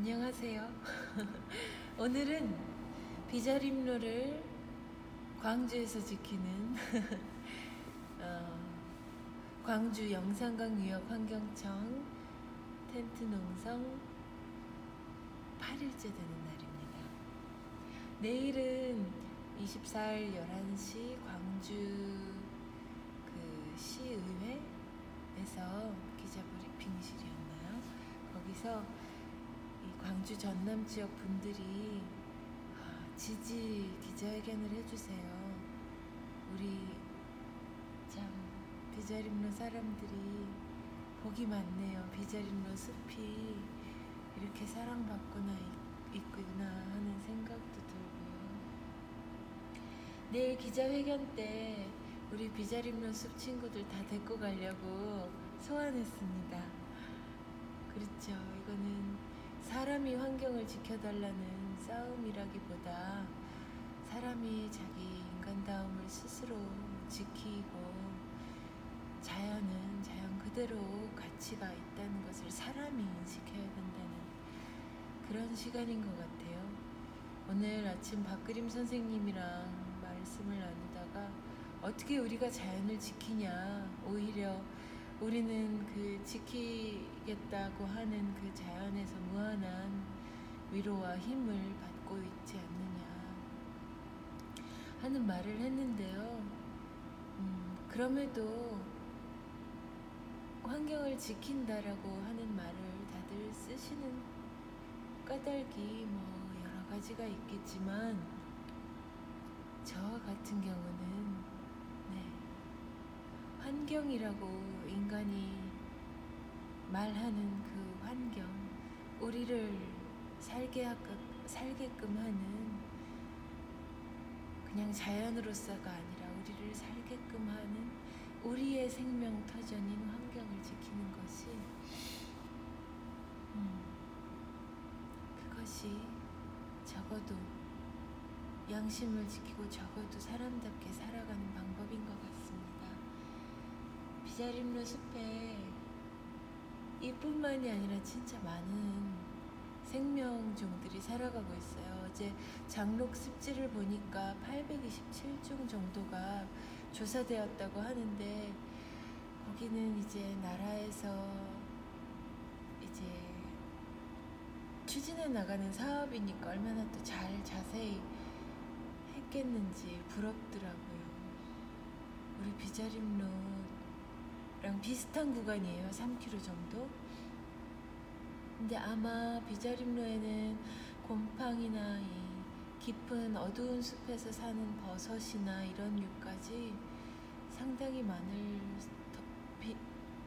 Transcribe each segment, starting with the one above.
안녕하세요. 오늘은 비자림로를 광주에서 지키는 광주 영산강유역환경청 텐트 농성 8일째 되는 날입니다. 내일은 24일 11시 광주 그 시의회에서 기자 브리핑실이었나요? 거기서 이 광주 전남 지역 분들이 지지 기자회견을 해주세요. 우리 참 비자림로 사람들이 복이 많네요. 비자림로 숲이 이렇게 사랑받구나 있구나 하는 생각도 들고요. 내일 기자회견 때 우리 비자림로 숲 친구들 다 데리고 가려고 소환했습니다. 그렇죠. 이거는 사람이 환경을 지켜달라는 싸움이라기보다 사람이 자기 인간다움을 스스로 지키고 자연은 자연 그대로 가치가 있다는 것을 사람이 인식해야 된다는 그런 시간인 것 같아요. 오늘 아침 박그림 선생님이랑 말씀을 나누다가 어떻게 우리가 자연을 지키냐, 오히려 우리는 그 지키겠다고 하는 그 자연에서 무한한 위로와 힘을 받고 있지 않느냐 하는 말을 했는데요. 그럼에도 환경을 지킨다라고 하는 말을 다들 쓰시는 까닭이 여러 가지가 있겠지만 저 같은 경우는 환경이라고 인간이 말하는 그 환경, 우리를 살게끔 하는 그냥 자연으로서가 아니라 우리를 살게끔 하는 우리의 생명 터전인 환경을 지키는 것이 그것이 적어도 양심을 지키고 적어도 사람답게 살아가는 방법인 것 같습니다. 비자림로 숲에 이뿐만이 아니라 진짜 많은 생명종들이 살아가고 있어요. 어제 장록 습지를 보니까 827종 정도가 조사되었다고 하는데 거기는 이제 나라에서 이제 추진해 나가는 사업이니까 얼마나 또 자세히 했겠는지 부럽더라고요. 우리 비자림로랑 비슷한 구간이에요. 3km 정도. 근데 아마 비자림로에는 곰팡이나 이 깊은 어두운 숲에서 사는 버섯이나 이런 류까지 상당히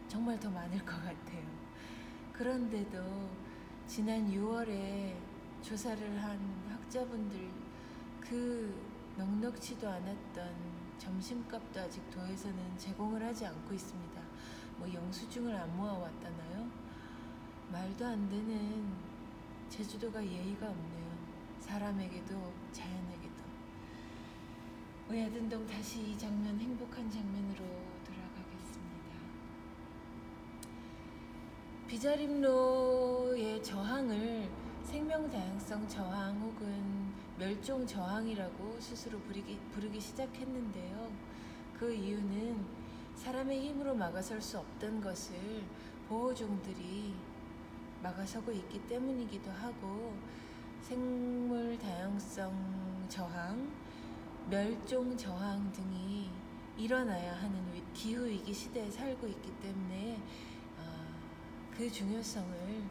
정말 더 많을 것 같아요. 그런데도 지난 6월에 조사를 한 학자분들 그 넉넉지도 않았던 점심값도 아직 도에서는 제공을 하지 않고 있습니다. 영수증을 안 모아왔다나요? 말도 안 되는 제주도가 예의가 없네요. 사람에게도 자연에게도. 의아든동 다시 이 장면, 행복한 장면으로 돌아가겠습니다. 비자림로의 저항을 생명다양성 저항 혹은 멸종 저항이라고 스스로 부르기 시작했는데요. 그 이유는 사람의 힘으로 막아설 수 없던 것을 보호종들이 막아서고 있기 때문이기도 하고, 생물 다양성 저항, 멸종 저항 등이 일어나야 하는 기후위기 시대에 살고 있기 때문에 그 중요성을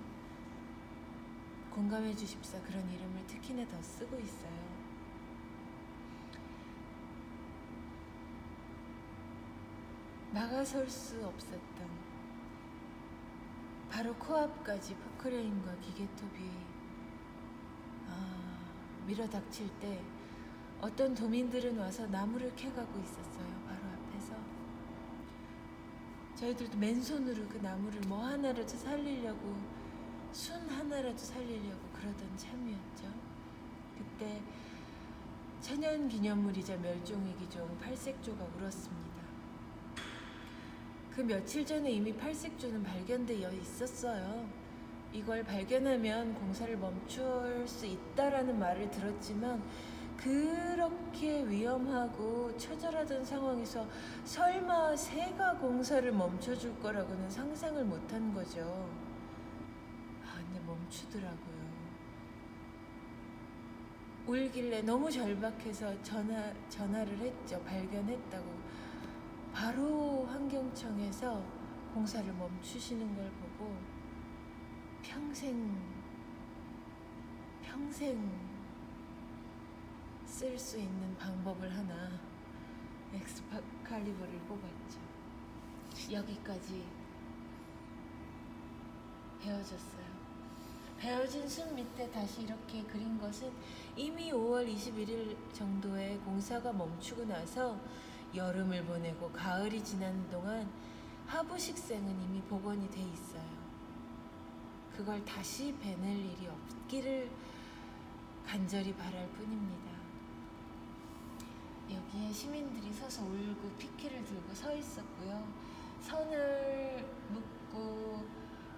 공감해 주십사 그런 이름을 특히나 더 쓰고 있어요. 막아설 수 없었던 바로 코앞까지 포크레인과 기계톱이 밀어닥칠 때 어떤 도민들은 와서 나무를 캐가고 있었어요. 바로 앞에서. 저희들도 맨손으로 그 나무를 하나라도 살리려고, 순 하나라도 살리려고 그러던 참이었죠. 그때 천연기념물이자 멸종위기종 팔색조가 울었습니다. 그 며칠 전에 이미 팔색조는 발견되어 있었어요. 이걸 발견하면 공사를 멈출 수 있다라는 말을 들었지만 그렇게 위험하고 처절하던 상황에서 설마 새가 공사를 멈춰줄 거라고는 상상을 못한 거죠. 근데 멈추더라고요. 울길래 너무 절박해서 전화를 했죠. 발견했다고. 바로 환경청에서 공사를 멈추시는 걸 보고 평생 쓸 수 있는 방법을 하나 엑스칼리버를 뽑았죠. 여기까지 베어졌어요. 베어진 숲 밑에 다시 이렇게 그린 것은 이미 5월 21일 정도에 공사가 멈추고 나서 여름을 보내고 가을이 지난 동안 하부 식생은 이미 복원이 돼 있어요. 그걸 다시 베낼 일이 없기를 간절히 바랄 뿐입니다. 여기에 시민들이 서서 울고 피켓을 들고 서 있었고요. 선을 묶고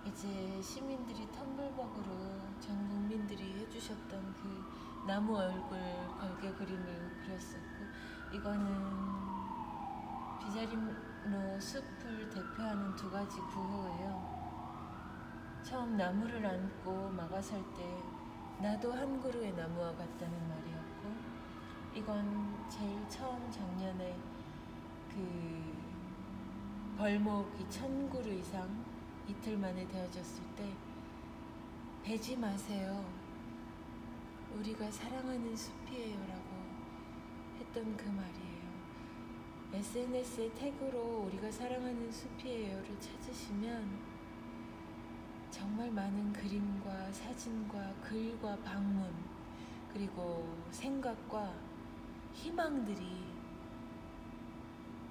이제 시민들이 텀블벅으로 전 국민들이 해주셨던 그 나무 얼굴 걸개 그림을 그렸었고, 이거는 비자림로 숲을 대표하는 두 가지 구호예요. 처음 나무를 안고 막아설 때 나도 한 그루의 나무와 같다는 말이었고, 이건 제일 처음 작년에 그 벌목이 1000그루 이상 이틀 만에 되어졌을 때 베지 마세요. 우리가 사랑하는 숲이에요 라고 했던 그 말이에요. SNS에 태그로 우리가 사랑하는 숲이에요를 찾으시면 정말 많은 그림과 사진과 글과 방문, 그리고 생각과 희망들이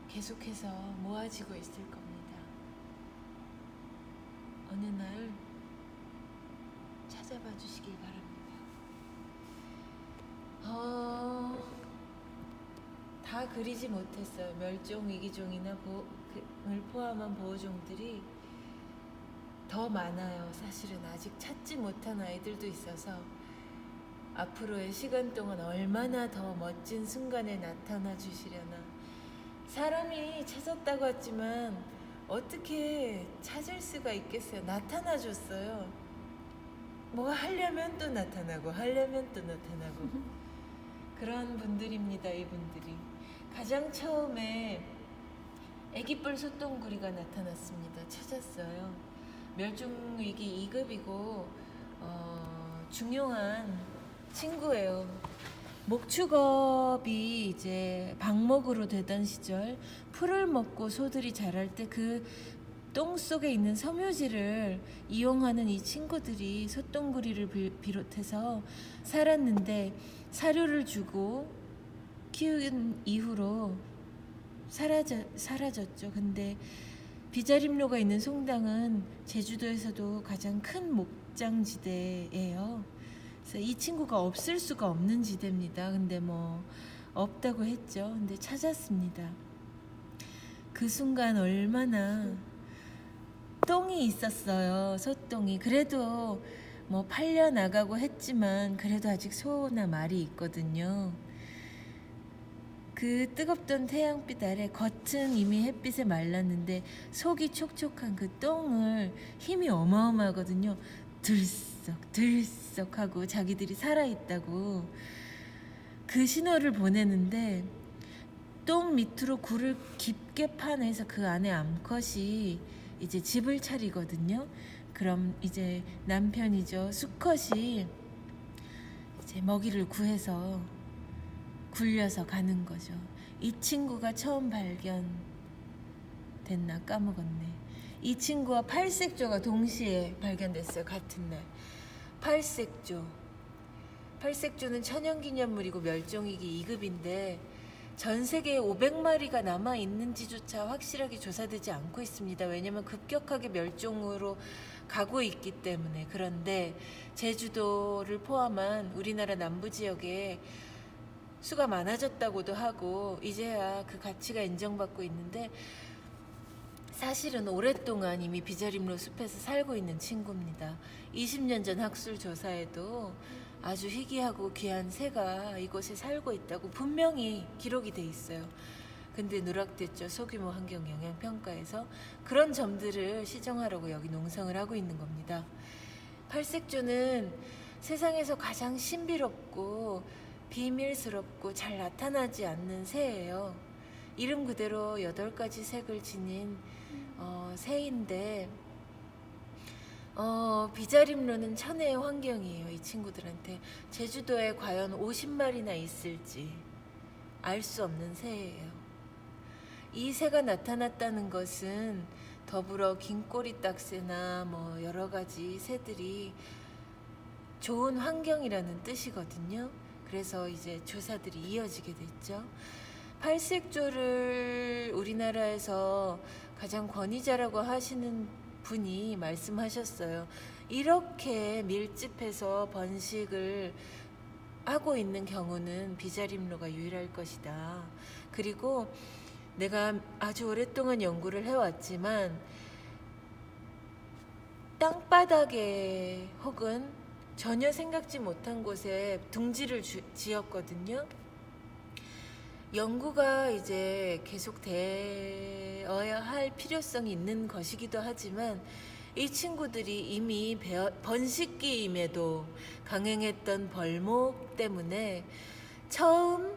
계속해서 모아지고 있을 겁니다. 어느 날 찾아봐 주시길 바랍니다. 다 그리지 못했어요. 멸종 위기종이나 을 포함한 보호종들이 더 많아요. 사실은 아직 찾지 못한 아이들도 있어서 앞으로의 시간 동안 얼마나 더 멋진 순간에 나타나 주시려나. 사람이 찾았다고 했지만 어떻게 찾을 수가 있겠어요. 나타나 줬어요. 뭐 하려면 또 나타나고 하려면 또 나타나고 그런 분들입니다. 이분들이 가장 처음에 애기뿔 소똥구리가 나타났습니다. 찾았어요. 멸종위기 2급이고 중요한 친구예요. 목축업이 이제 방목으로 되던 시절 풀을 먹고 소들이 자랄 때 그 똥 속에 있는 섬유질을 이용하는 이 친구들이 소똥구리를 비롯해서 살았는데, 사료를 주고 키운 이후로 사라졌죠. 근데 비자림로가 있는 송당은 제주도에서도 가장 큰 목장지대예요. 그래서 이 친구가 없을 수가 없는 지대입니다. 근데 뭐 없다고 했죠. 근데 찾았습니다. 그 순간 얼마나 똥이 있었어요. 소똥이. 그래도 뭐 팔려 나가고 했지만 그래도 아직 소나 말이 있거든요. 그 뜨겁던 태양빛 아래 겉은 이미 햇빛에 말랐는데 속이 촉촉한 그 똥을 힘이 어마어마하거든요. 들썩 하고 자기들이 살아있다고 그 신호를 보내는데, 똥 밑으로 굴을 깊게 파내서 그 안에 암컷이 이제 집을 차리거든요. 그럼 이제 남편이죠, 수컷이 이제 먹이를 구해서 굴려서 가는 거죠. 이 친구가 처음 발견됐나 까먹었네. 이 친구와 팔색조가 동시에 발견됐어요. 같은 날. 팔색조는 천연기념물이고 멸종위기 2급인데 전 세계에 500마리가 남아있는지조차 확실하게 조사되지 않고 있습니다. 왜냐면 급격하게 멸종으로 가고 있기 때문에. 그런데 제주도를 포함한 우리나라 남부지역에 수가 많아졌다고도 하고 이제야 그 가치가 인정받고 있는데, 사실은 오랫동안 이미 비자림로 숲에서 살고 있는 친구입니다. 20년 전 학술 조사에도 아주 희귀하고 귀한 새가 이곳에 살고 있다고 분명히 기록이 돼 있어요. 근데 누락됐죠. 소규모 환경 영향 평가에서. 그런 점들을 시정하려고 여기 농성을 하고 있는 겁니다. 팔색조는 세상에서 가장 신비롭고 비밀스럽고 잘 나타나지 않는 새예요. 이름 그대로 8가지 색을 지닌 새인데 비자림로는 천혜의 환경이에요. 이 친구들한테. 제주도에 과연 50마리나 있을지 알 수 없는 새예요. 이 새가 나타났다는 것은 더불어 긴꼬리 딱새나 뭐 여러 가지 새들이 좋은 환경이라는 뜻이거든요. 그래서 이제 조사들이 이어지게 됐죠. 팔색조를 우리나라에서 가장 권위자라고 하시는 분이 말씀하셨어요. 이렇게 밀집해서 번식을 하고 있는 경우는 비자림로가 유일할 것이다. 그리고 내가 아주 오랫동안 연구를 해왔지만 땅바닥에 혹은 전혀 생각지 못한 곳에 둥지를 지었거든요. 연구가 이제 계속 되어야 할 필요성이 있는 것이기도 하지만 이 친구들이 이미 번식기임에도 강행했던 벌목 때문에 처음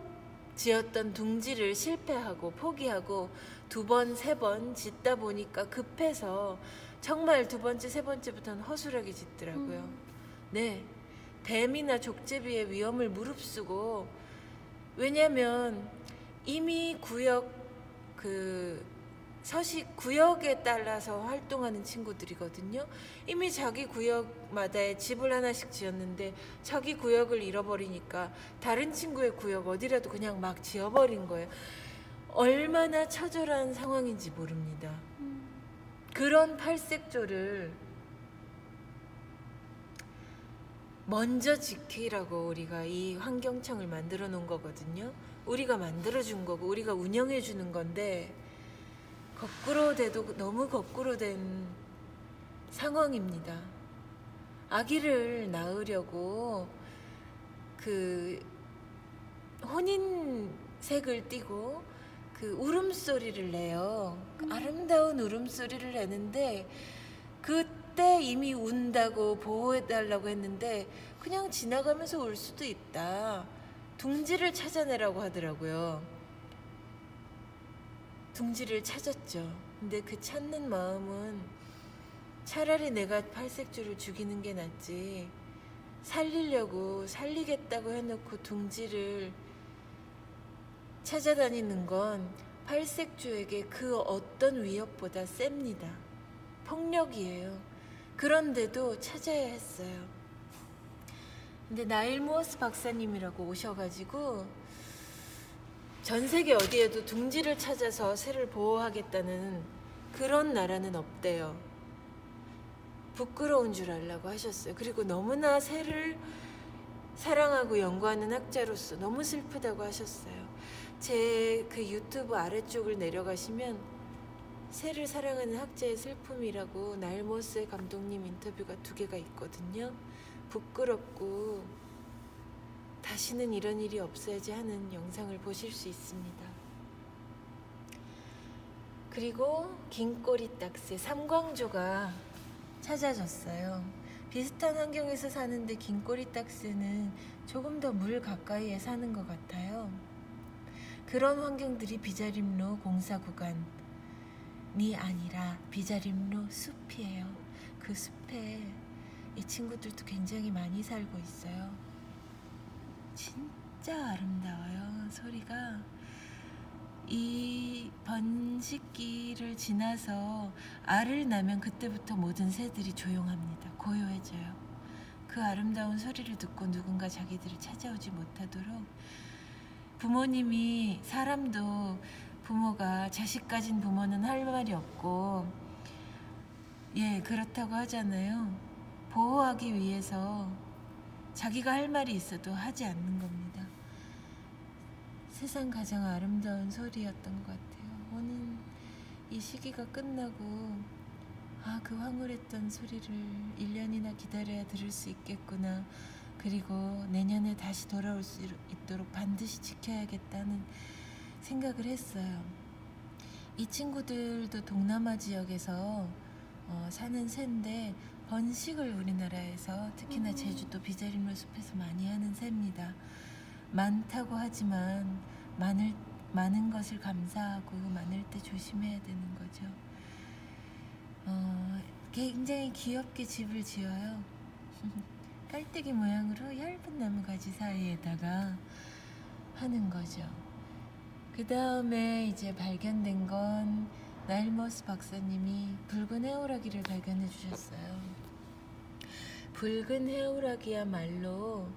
지었던 둥지를 실패하고 포기하고 2번, 3번 짓다 보니까 급해서 정말 2번째, 3번째부터는 허술하게 짓더라고요. 네, 뱀이나 족제비의 위험을 무릅쓰고, 왜냐면 이미 구역 서식 구역에 따라서 활동하는 친구들이거든요. 이미 자기 구역마다에 집을 하나씩 지었는데 자기 구역을 잃어버리니까 다른 친구의 구역 어디라도 그냥 막 지어버린 거예요. 얼마나 처절한 상황인지 모릅니다. 그런 팔색조를 먼저 지키라고 우리가 이 환경청을 만들어 놓은 거거든요. 우리가 만들어 준 거고 우리가 운영해 주는 건데 거꾸로 돼도 너무 거꾸로 된 상황입니다. 아기를 낳으려고 혼인색을 띠고 울음소리를 내요. 아름다운 울음소리를 내는데 그때 이미 운다고 보호해달라고 했는데 그냥 지나가면서 울 수도 있다. 둥지를 찾아내라고 하더라고요. 둥지를 찾았죠. 근데 그 찾는 마음은 차라리 내가 팔색조를 죽이는 게 낫지, 살리려고 살리겠다고 해놓고 둥지를 찾아다니는 건 팔색조에게 그 어떤 위협보다 셉니다. 폭력이에요. 그런데도 찾아야 했어요. 근데 나일 모어스 박사님이라고 오셔가지고 전 세계 어디에도 둥지를 찾아서 새를 보호하겠다는 그런 나라는 없대요. 부끄러운 줄 알라고 하셨어요. 그리고 너무나 새를 사랑하고 연구하는 학자로서 너무 슬프다고 하셨어요. 제 유튜브 아래쪽을 내려가시면 새를 사랑하는 학자의 슬픔이라고 나일 모어스 감독님 인터뷰가 2개가 있거든요. 부끄럽고 다시는 이런 일이 없어야지 하는 영상을 보실 수 있습니다. 그리고 긴꼬리 딱새 삼광조가 찾아졌어요. 비슷한 환경에서 사는데 긴꼬리 딱새는 조금 더 물 가까이에 사는 것 같아요. 그런 환경들이 비자림로 공사 구간이 아니라 비자림로 숲이에요. 그 숲에 이 친구들도 굉장히 많이 살고 있어요. 진짜 아름다워요. 소리가 이 번식기를 지나서 알을 낳으면 그때부터 모든 새들이 조용합니다. 고요해져요. 그 아름다운 소리를 듣고 누군가 자기들을 찾아오지 못하도록 부모님이, 사람도 부모가 자식 가진 부모는 할 말이 없고 그렇다고 하잖아요. 보호하기 위해서 자기가 할 말이 있어도 하지 않는 겁니다. 세상 가장 아름다운 소리였던 것 같아요. 오늘 이 시기가 끝나고 그 황홀했던 소리를 1년이나 기다려야 들을 수 있겠구나. 그리고 내년에 다시 돌아올 수 있도록 반드시 지켜야겠다는 생각을 했어요. 이 친구들도 동남아 지역에서 사는 새인데 번식을 우리나라에서 특히나 제주도 비자림로 숲에서 많이 하는 새입니다. 많다고 하지만 많은 것을 감사하고 많을 때 조심해야 되는 거죠. 굉장히 귀엽게 집을 지어요. 깔때기 모양으로 얇은 나무가지 사이에다가 하는 거죠. 그 다음에 이제 발견된 건 나일머스 박사님이 붉은 해오라기를 발견해 주셨어요. 붉은 해오라기야말로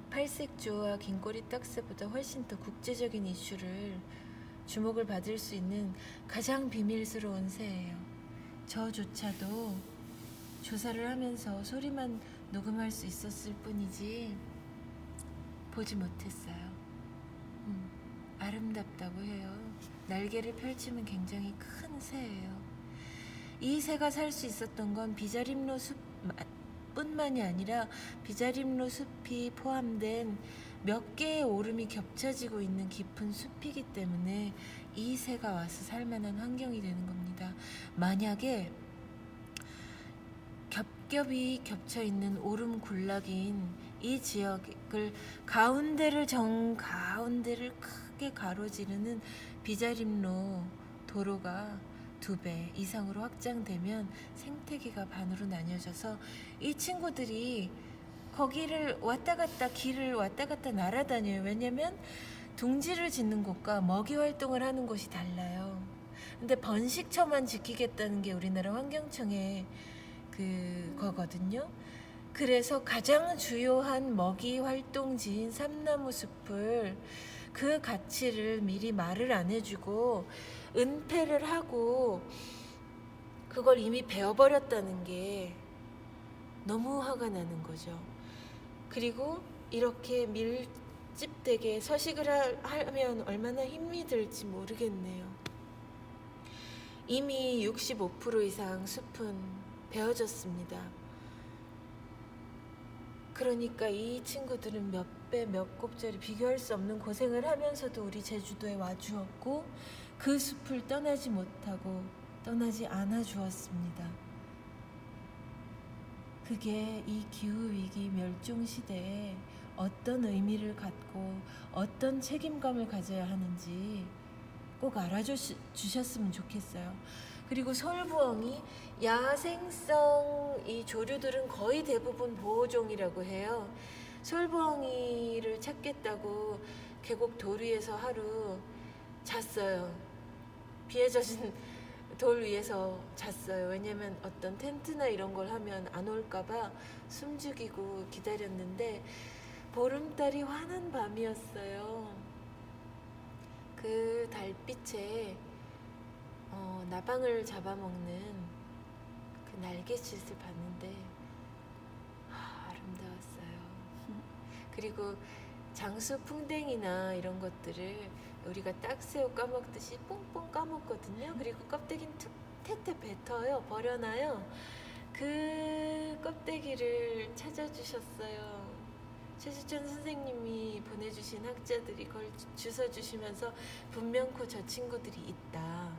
팔색조와 긴꼬리 딱새보다 훨씬 더 국제적인 이슈를 주목을 받을 수 있는 가장 비밀스러운 새예요. 저조차도 조사를 하면서 소리만 녹음할 수 있었을 뿐이지 보지 못했어요. 아름답다고 해요. 날개를 펼치면 굉장히 큰 새예요. 이 새가 살 수 있었던 건 비자림로 숲 뿐만이 아니라 비자림로 숲이 포함된 몇 개의 오름이 겹쳐지고 있는 깊은 숲이기 때문에 이 새가 와서 살만한 환경이 되는 겁니다. 만약에 겹겹이 겹쳐 있는 오름 군락인 이 지역을 가운데를 크게 가로지르는 비자림로 도로가 2배 이상으로 확장되면 생태계가 반으로 나뉘어져서 이 친구들이 거기를 길을 왔다 갔다 날아다녀요. 왜냐면 둥지를 짓는 곳과 먹이 활동을 하는 곳이 달라요. 근데 번식처만 지키겠다는 게 우리나라 환경청의 그거거든요. 그래서 가장 주요한 먹이 활동지인 삼나무 숲을 그 가치를 미리 말을 안 해주고 은폐를 하고 그걸 이미 베어버렸다는 게 너무 화가 나는 거죠. 그리고 이렇게 밀집되게 서식을 하면 얼마나 힘이 들지 모르겠네요. 이미 65% 이상 숲은 베어졌습니다. 그러니까 이 친구들은 몇 배, 몇 곱절이 비교할 수 없는 고생을 하면서도 우리 제주도에 와주었고 그 숲을 떠나지 못하고 떠나지 않아 주었습니다. 그게 이 기후위기 멸종시대에 어떤 의미를 갖고 어떤 책임감을 가져야 하는지 꼭 알아주셨으면 좋겠어요. 그리고 솔부엉이, 야생성 이 조류들은 거의 대부분 보호종이라고 해요. 솔부엉이를 찾겠다고 계곡 돌 위에서 하루 잤어요. 비에 젖은 돌 위에서 잤어요. 왜냐면 어떤 텐트나 이런 걸 하면 안 올까봐 숨죽이고 기다렸는데 보름달이 환한 밤이었어요. 그 달빛에 나방을 잡아먹는 그 날갯짓을 봤는데 아름다웠어요. 그리고 장수풍뎅이나 이런 것들을 우리가 딱새우 까먹듯이 뽕뽕 까먹거든요. 그리고 껍데기는 태태 뱉어요. 버려놔요. 그 껍데기를 찾아주셨어요. 최수천 선생님이 보내주신 학자들이 그걸 주워주시면서 분명코 저 친구들이 있다.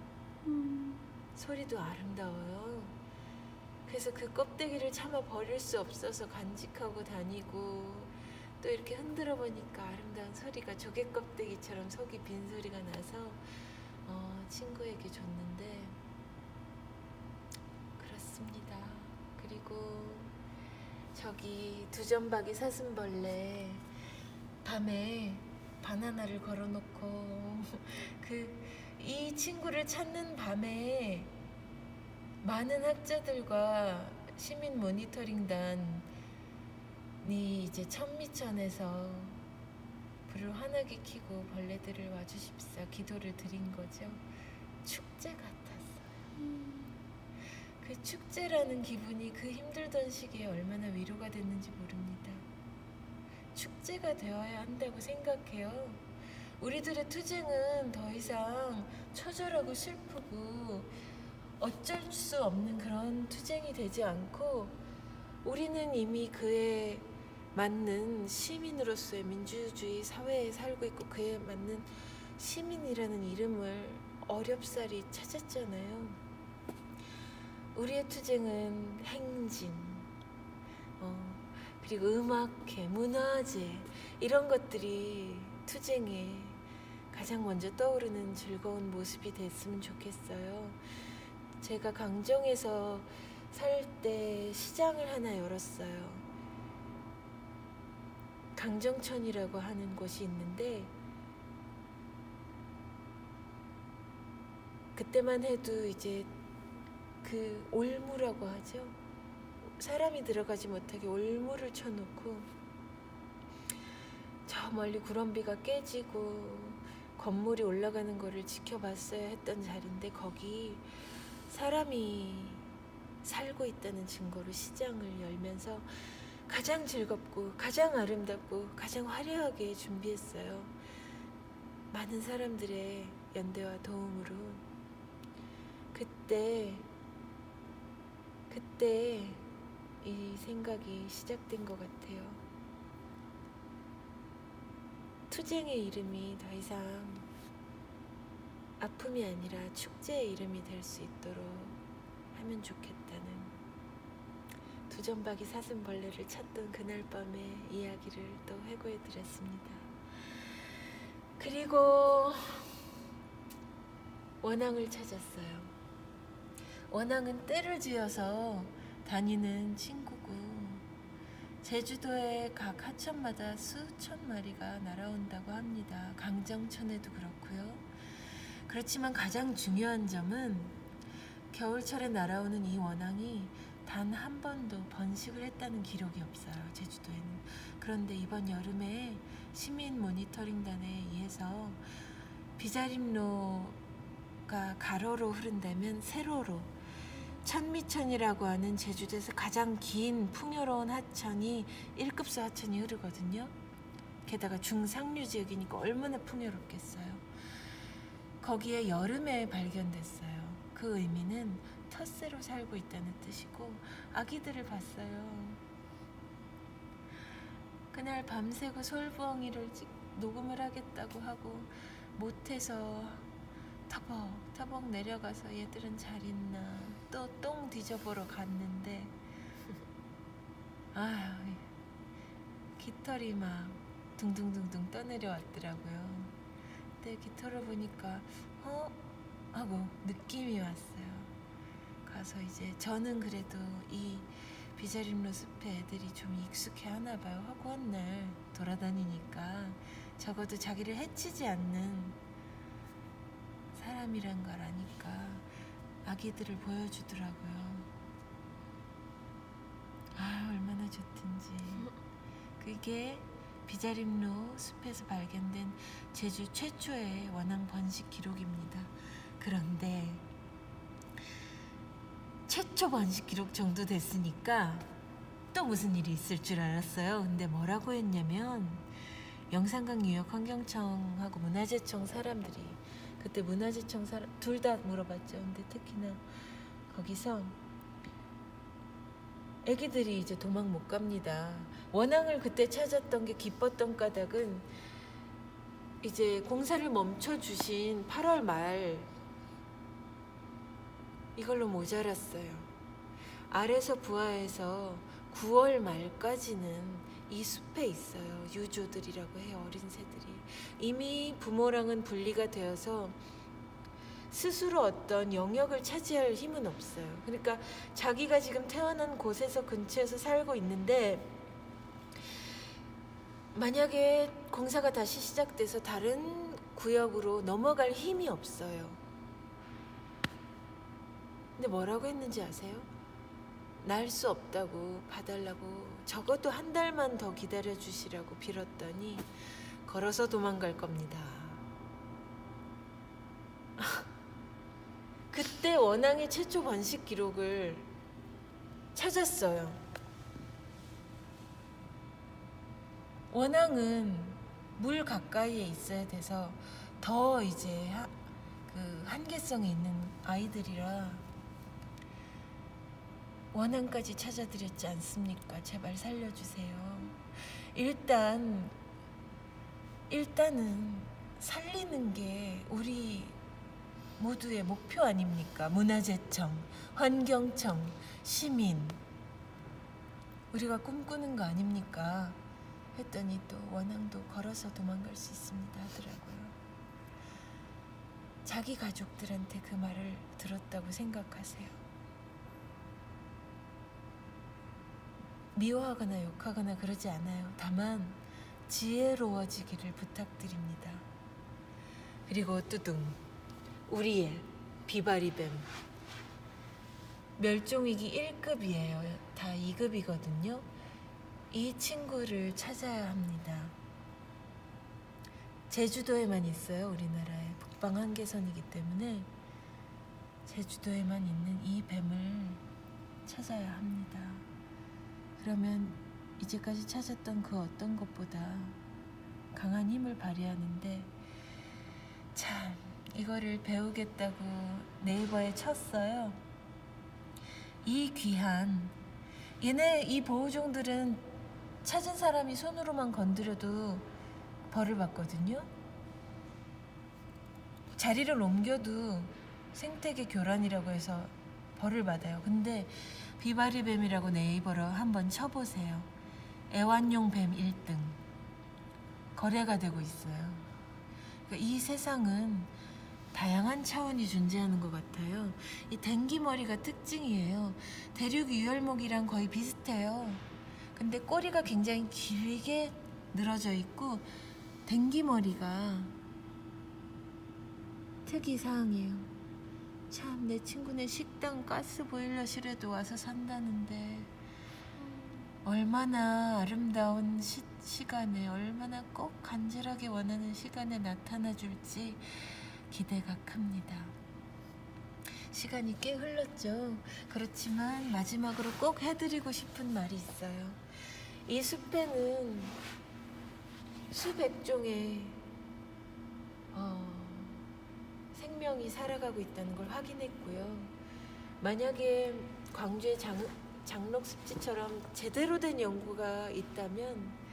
소리도 아름다워요. 그래서 그 껍데기를 차마 버릴 수 없어서 간직하고 다니고 또 이렇게 흔들어 보니까 아름다운 소리가 조개 껍데기처럼 속이 빈 소리가 나서 친구에게 줬는데 그렇습니다. 그리고 저기 두점박이 사슴벌레 밤에 바나나를 걸어놓고 이 친구를 찾는 밤에 많은 학자들과 시민 모니터링단이 이제 천미천에서 불을 환하게 켜고 벌레들을 와주십사 기도를 드린 거죠. 축제 같았어요. 그 축제라는 기분이 그 힘들던 시기에 얼마나 위로가 됐는지 모릅니다. 축제가 되어야 한다고 생각해요. 우리들의 투쟁은 더 이상 처절하고 슬프고 어쩔 수 없는 그런 투쟁이 되지 않고 우리는 이미 그에 맞는 시민으로서의 민주주의 사회에 살고 있고 그에 맞는 시민이라는 이름을 어렵사리 찾았잖아요. 우리의 투쟁은 행진, 그리고 음악회, 문화제 이런 것들이 투쟁에 가장 먼저 떠오르는 즐거운 모습이 됐으면 좋겠어요. 제가 강정에서 살 때 시장을 하나 열었어요. 강정천이라고 하는 곳이 있는데 그때만 해도 이제 그 올무라고 하죠. 사람이 들어가지 못하게 올무를 쳐놓고 저 멀리 구럼비가 깨지고 건물이 올라가는 거를 지켜봤어야 했던 자리인데 거기 사람이 살고 있다는 증거로 시장을 열면서 가장 즐겁고 가장 아름답고 가장 화려하게 준비했어요. 많은 사람들의 연대와 도움으로. 그때 이 생각이 시작된 것 같아요. 투쟁의 이름이 더 이상 아픔이 아니라 축제의 이름이 될 수 있도록 하면 좋겠다는 두점박이 사슴벌레를 찾던 그날 밤의 이야기를 또 회고해 드렸습니다. 그리고 원앙을 찾았어요. 원앙은 때를 지어서 다니는 친구고 제주도의 각 하천마다 수천 마리가 날아온다고 합니다. 강정천에도 그렇고요. 그렇지만 가장 중요한 점은 겨울철에 날아오는 이 원앙이 단 한 번도 번식을 했다는 기록이 없어요. 제주도에는. 그런데 이번 여름에 시민 모니터링단에 의해서 비자림로가 가로로 흐른다면 세로로 천미천이라고 하는 제주도에서 가장 긴 풍요로운 하천이 1급수 하천이 흐르거든요. 게다가 중상류 지역이니까 얼마나 풍요롭겠어요. 거기에 여름에 발견됐어요. 그 의미는 텃새로 살고 있다는 뜻이고 아기들을 봤어요. 그날 밤새고 솔부엉이를 녹음을 하겠다고 하고 못해서 터벅터벅 내려가서 얘들은 잘 있나 또 똥 뒤져보러 갔는데 아유 깃털이 막 둥둥둥둥 떠내려왔더라고요. 근데 깃털을 보니까 하고 느낌이 왔어요. 가서 이제 저는 그래도 이 비자림로 숲에 애들이 좀 익숙해 하나 봐요. 허구한 날 돌아다니니까 적어도 자기를 해치지 않는 사람이란 걸 아니까 아기들을 보여주더라고요. 아 얼마나 좋든지. 그게 비자림로 숲에서 발견된 제주 최초의 원앙 번식 기록입니다. 그런데 최초 번식 기록 정도 됐으니까 또 무슨 일이 있을 줄 알았어요. 근데 뭐라고 했냐면 영산강 유역환경청하고 문화재청 사람들이 그때 문화재청 사람 둘 다 물어봤죠. 근데 특히나 거기서 애기들이 이제 도망 못 갑니다. 원앙을 그때 찾았던 게 기뻤던 까닭은 이제 공사를 멈춰주신 8월 말 이걸로 모자랐어요. 아래서 부하에서 9월 말까지는 이 숲에 있어요. 유조들이라고 해요. 어린 새들이. 이미 부모랑은 분리가 되어서 스스로 어떤 영역을 차지할 힘은 없어요. 그러니까 자기가 지금 태어난 곳에서 근처에서 살고 있는데 만약에 공사가 다시 시작돼서 다른 구역으로 넘어갈 힘이 없어요. 근데 뭐라고 했는지 아세요? 날 수 없다고 봐달라고 적어도 한 달만 더 기다려주시라고 빌었더니 걸어서 도망갈 겁니다. 그때 원앙의 최초 번식 기록을 찾았어요. 원앙은 물 가까이에 있어야 돼서 더 이제 그 한계성이 있는 아이들이라 원앙까지 찾아드렸지 않습니까? 제발 살려주세요. 일단은 살리는 게 우리 모두의 목표 아닙니까? 문화재청, 환경청, 시민, 우리가 꿈꾸는 거 아닙니까? 했더니 또 원앙도 걸어서 도망갈 수 있습니다 하더라고요. 자기 가족들한테 그 말을 들었다고 생각하세요. 미워하거나 욕하거나 그러지 않아요. 다만 지혜로워지기를 부탁드립니다. 그리고 뚜둥, 우리엘, 비바리뱀, 멸종위기 1급이에요. 다 2급이거든요. 이 친구를 찾아야 합니다. 제주도에만 있어요. 우리나라에 북방 한계선이기 때문에 제주도에만 있는 이 뱀을 찾아야 합니다. 그러면 이제까지 찾았던 그 어떤 것보다 강한 힘을 발휘하는데, 참 이거를 배우겠다고 네이버에 쳤어요. 이 귀한 이 보호종들은 찾은 사람이 손으로만 건드려도 벌을 받거든요. 자리를 옮겨도 생태계 교란이라고 해서 벌을 받아요. 근데 비바리뱀이라고 네이버로 한번 쳐보세요. 애완용 뱀 1등 거래가 되고 있어요. 그러니까 이 세상은 다양한 차원이 존재하는 것 같아요. 이 댕기머리가 특징이에요. 대륙 유혈목이랑 거의 비슷해요. 근데 꼬리가 굉장히 길게 늘어져 있고 댕기머리가 특이사항이에요. 참, 내 친구네 식당 가스보일러실에도 와서 산다는데 얼마나 아름다운 시간에, 얼마나 꼭 간절하게 원하는 시간에 나타나 줄지 기대가 큽니다. 시간이 꽤 흘렀죠. 그렇지만 마지막으로 꼭 해드리고 싶은 말이 있어요. 이 숲에는 수백 종의 생명이 살아가고 있다는 걸 확인했고요. 만약에 광주의 장록습지처럼 제대로 된 연구가 있다면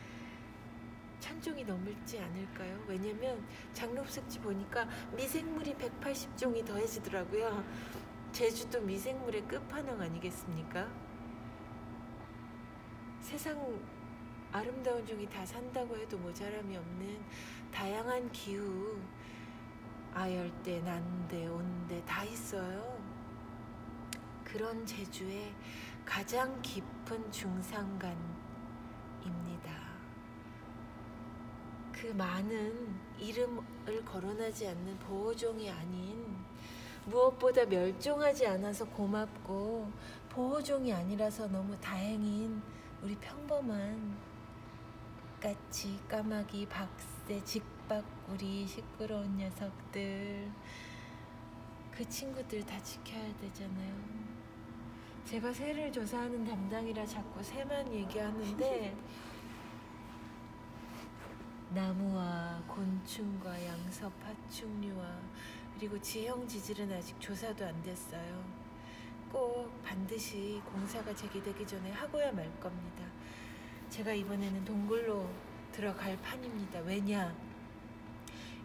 1000종이 넘을지 않을까요? 왜냐면 장록습지 보니까 미생물이 180종이 더해지더라고요. 제주도 미생물의 끝판왕 아니겠습니까? 세상 아름다운 종이 다 산다고 해도 모자람이 없는 다양한 기후, 아열대, 난대, 온대 다 있어요. 그런 제주의 가장 깊은 중산간입니다. 그 많은 이름을 거론하지 않는 보호종이 아닌, 무엇보다 멸종하지 않아서 고맙고 보호종이 아니라서 너무 다행인 우리 평범한 까치, 까마귀, 박새, 직박구리, 시끄러운 녀석들, 그 친구들 다 지켜야 되잖아요. 제가 새를 조사하는 담당이라 자꾸 새만 얘기하는데 나무와 곤충과 양서 파충류와 그리고 지형 지질은 아직 조사도 안 됐어요. 꼭 반드시 공사가 제기되기 전에 하고야 말 겁니다. 제가 이번에는 동굴로 들어갈 판입니다. 왜냐?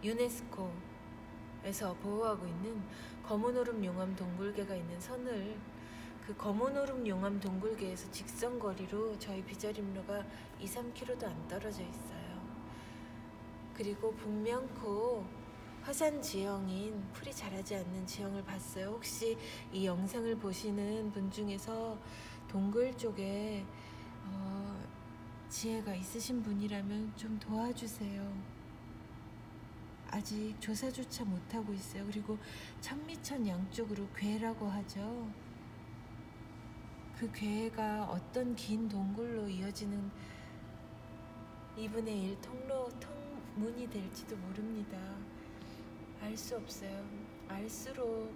유네스코에서 보호하고 있는 검은오름 용암 동굴계가 있는 선을, 그 검은오름 용암 동굴계에서 직선거리로 저희 비저림로가 2-3km도 안 떨어져 있어요. 그리고 북면코 화산 지형인 풀이 자라지 않는 지형을 봤어요. 혹시 이 영상을 보시는 분 중에서 동굴 쪽에 지혜가 있으신 분이라면 좀 도와주세요. 아직 조사조차 못하고 있어요. 그리고 천미천 양쪽으로 궤라고 하죠. 그 궤가 어떤 긴 동굴로 이어지는 2분의 1 통문이 될지도 모릅니다. 알 수 없어요. 알수록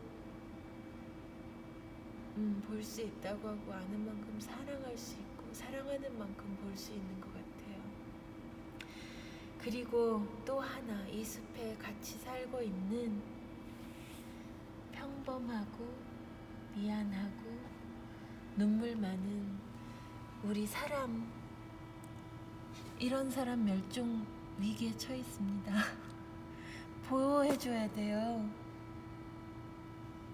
볼 수 있다고 하고 아는 만큼 사랑할 수 있고 사랑하는 만큼 볼 수 있는 것 같아요. 그리고 또 하나 이 숲에 같이 살고 있는 평범하고 미안하고 눈물 많은 우리 사람, 이런 사람 멸종 위기에 처해 있습니다. 보호해줘야 돼요.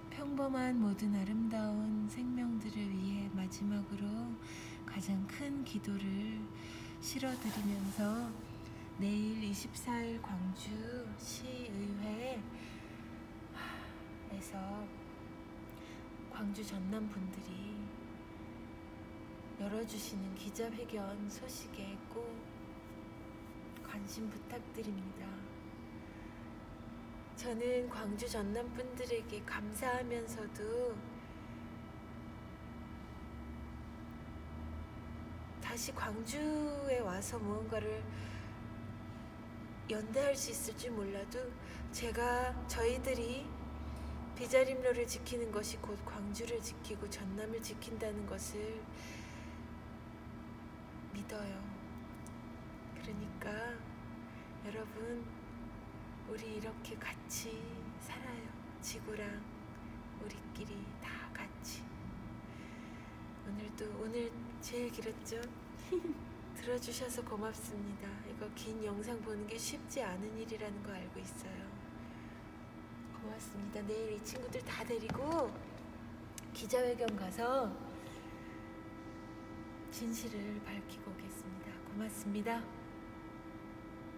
평범한 모든 아름다운 생명들을 위해 마지막으로 가장 큰 기도를 실어드리면서 내일 24일 광주 시의회에서 광주 전남 분들이 열어주시는 기자회견 소식에 꼭 관심 부탁드립니다. 저는 광주 전남 분들에게 감사하면서도 다시 광주에 와서 무언가를 연대할 수 있을지 몰라도 저희들이 비자림로를 지키는 것이 곧 광주를 지키고 전남을 지킨다는 것을 믿어요. 그러니까 여러분, 우리 이렇게 같이 살아요. 지구랑 우리끼리 다 같이. 오늘 제일 길었죠? 들어주셔서 고맙습니다. 이거 긴 영상 보는 게 쉽지 않은 일이라는 거 알고 있어요. 고맙습니다. 내일 이 친구들 다 데리고 기자회견 가서 진실을 밝히고 오겠습니다. 고맙습니다.